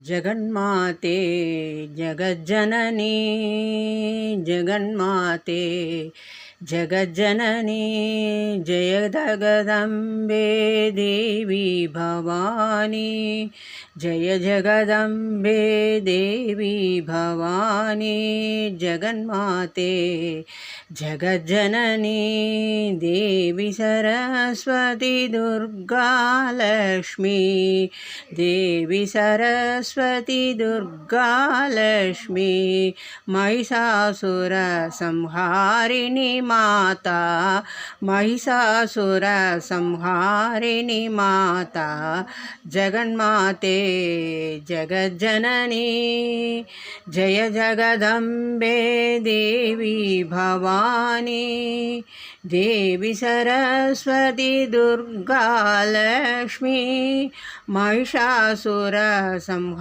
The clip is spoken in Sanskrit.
जगन्माते जगज्जननी जगन्माते जगज्जननी जय जगदम्बे देवी भवानी जय जगदम्बे देवी भवानी जगन्माते जगज्जननी देवी सरस्वती दुर्गा लक्ष्मी देवी सरस्वती दुर्गा लक्ष्मी महिषासुर संहारिणी माता महिषासुर संहारिणी माता जगन्माते जगज्जननी जय जगदम्बे देवी भवानी देवी सरस्वती दुर्गा लक्ष्मी महिषासुर संहारिणी